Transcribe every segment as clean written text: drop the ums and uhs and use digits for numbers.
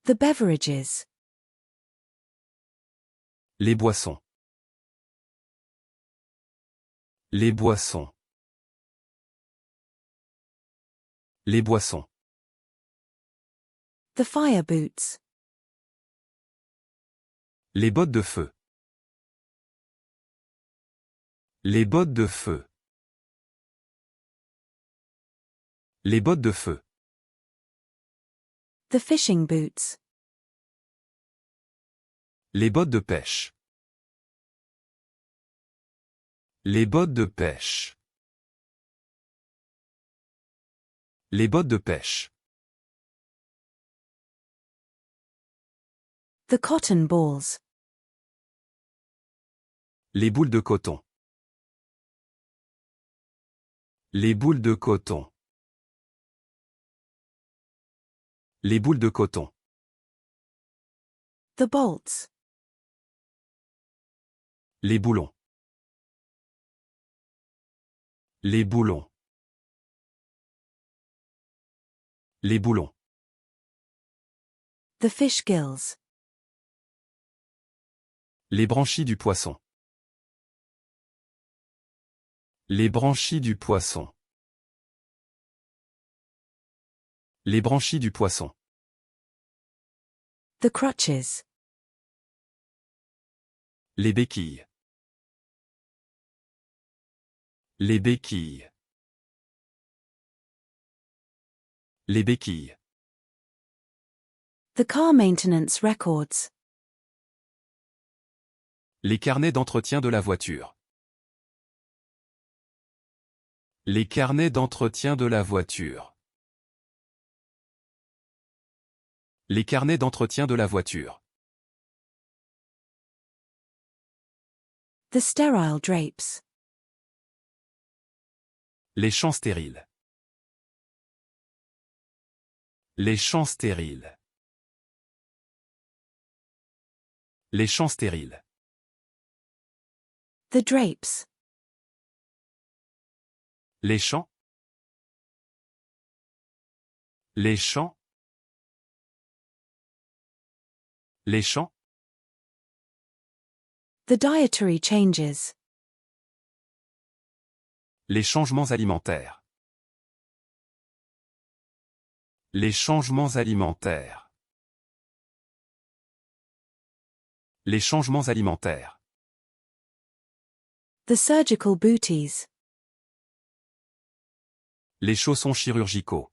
The beverages. Les boissons. Les boissons. Les boissons. The fire boots. Les bottes de feu. Les bottes de feu. Les bottes de feu. The fishing boots. Les bottes de pêche. Les bottes de pêche. Les bottes de pêche. The cotton balls. Les boules de coton. Les boules de coton. Les boules de coton. The bolts. Les boulons. Les boulons. Les boulons. The fish gills. Les branchies du poisson. Les branchies du poisson. Les branchies du poisson. The crutches. Les béquilles. Les béquilles. Les béquilles. The car maintenance records. Les carnets d'entretien de la voiture. Les carnets d'entretien de la voiture. Les carnets d'entretien de la voiture. The sterile drapes. Les champs stériles. Les champs stériles. Les champs stériles. The drapes. Les champs. Les champs. Les champs. The dietary changes. Les changements alimentaires. Les changements alimentaires. Les changements alimentaires. The surgical booties. Les chaussons chirurgicaux.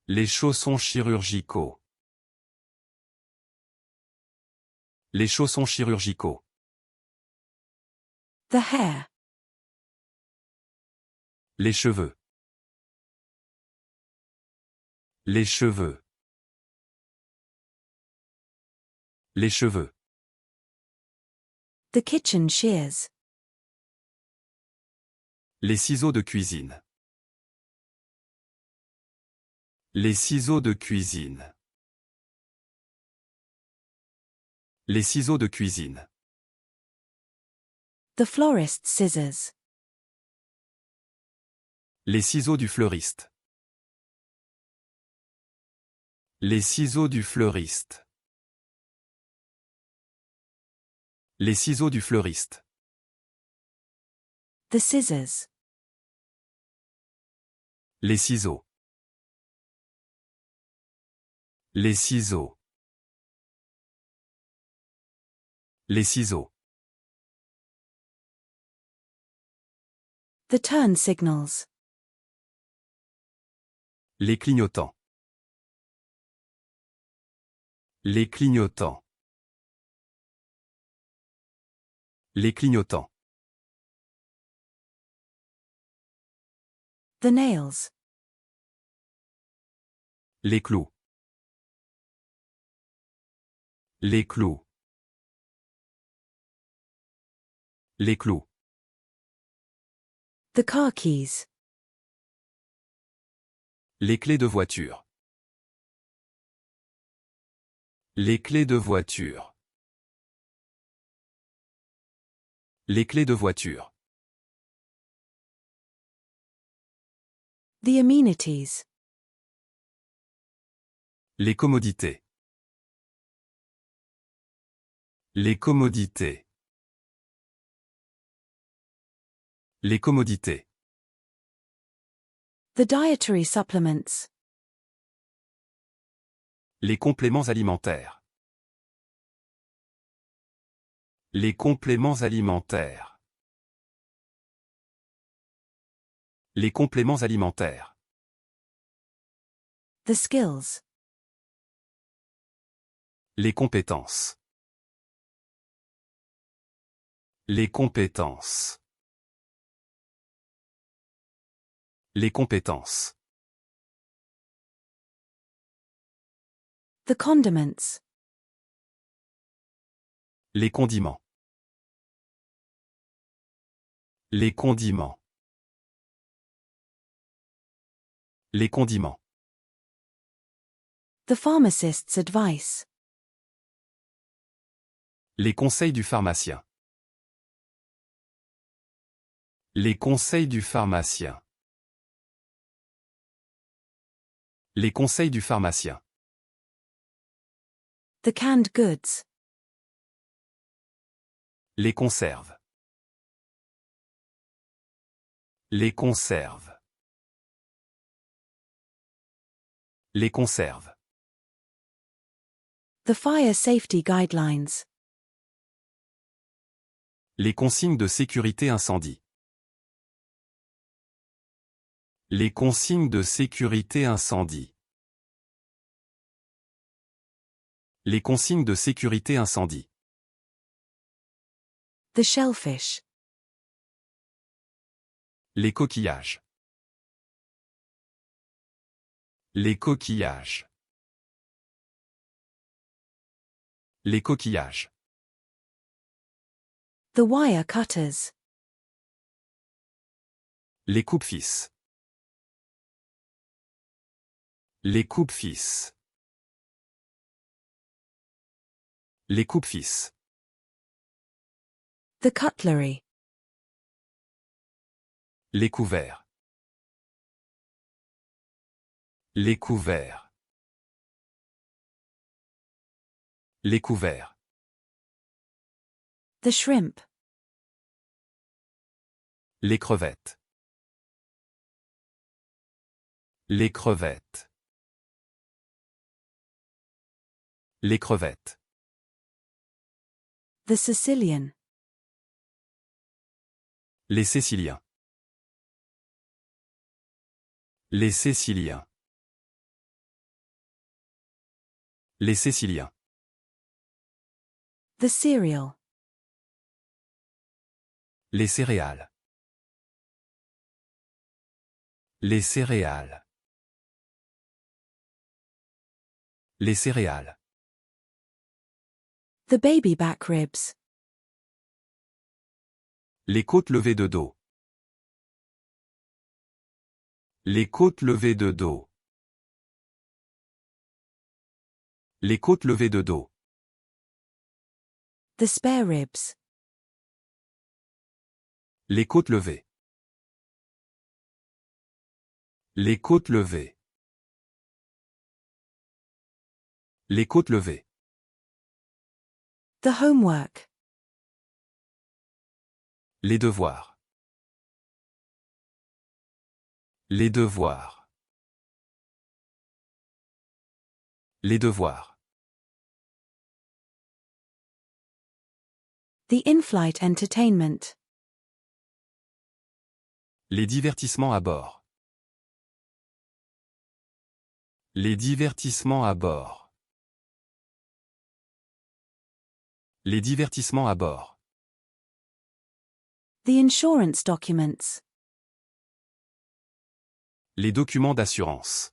Les chaussons chirurgicaux. Les chaussons chirurgicaux. The hair. Les cheveux. Les cheveux. Les cheveux. The kitchen shears. Les ciseaux de cuisine. Les ciseaux de cuisine. Les ciseaux de cuisine. The florist's scissors. Les ciseaux du fleuriste. Les ciseaux du fleuriste. Les ciseaux du fleuriste. The scissors. Les ciseaux. Les ciseaux. Les ciseaux. The turn signals. Les clignotants. Les clignotants. Les clignotants. The nails. Les clous. Les clous. Les clous. The car keys. Les clés de voiture. Les clés de voiture. Les clés de voiture. The amenities. Les commodités. Les commodités. Les commodités. The dietary supplements. Les compléments alimentaires. Les compléments alimentaires. Les compléments alimentaires. The skills. Les compétences. Les compétences. Les compétences. The condiments. Les condiments. Les condiments. Les condiments. The pharmacist's advice. Les conseils du pharmacien. Les conseils du pharmacien. Les conseils du pharmacien. The canned goods. Les conserves. Les conserves. Les conserves. The fire safety guidelines. Les consignes de sécurité incendie. Les consignes de sécurité incendie. Les consignes de sécurité incendie. The shellfish. Les coquillages. Les coquillages. Les coquillages. The wire cutters. Les coupe-fils. Les coupe-fils. Les coupe-fils. The cutlery. Les couverts. Les couverts. Les couverts. The shrimp. Les crevettes. Les crevettes. Les crevettes. The Sicilian. Les Siciliens. Les Siciliens. Les Siciliens. The cereal. Les céréales. Les céréales. Les céréales. The baby back ribs. Les côtes levées de dos. Les côtes levées de dos. Les côtes levées de dos. The spare ribs. Les côtes levées. Les côtes levées. Les côtes levées. The homework. Les devoirs. Les devoirs. Les devoirs. The in-flight entertainment. Les divertissements à bord. Les divertissements à bord. Les divertissements à bord. The insurance documents. Les documents d'assurance.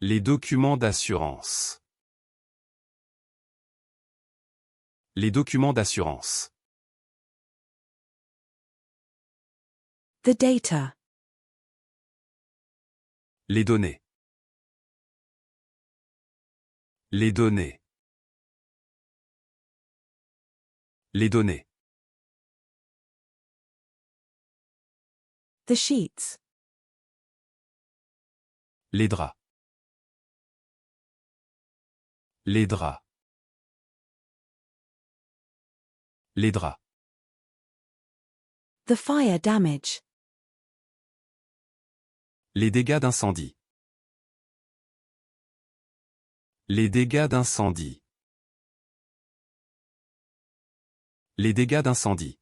Les documents d'assurance. Les documents d'assurance. The data. Les données. Les données. Les données. The sheets. Les draps. Les draps. Les draps. The fire damage. Les dégâts d'incendie. Les dégâts d'incendie. Les dégâts d'incendie.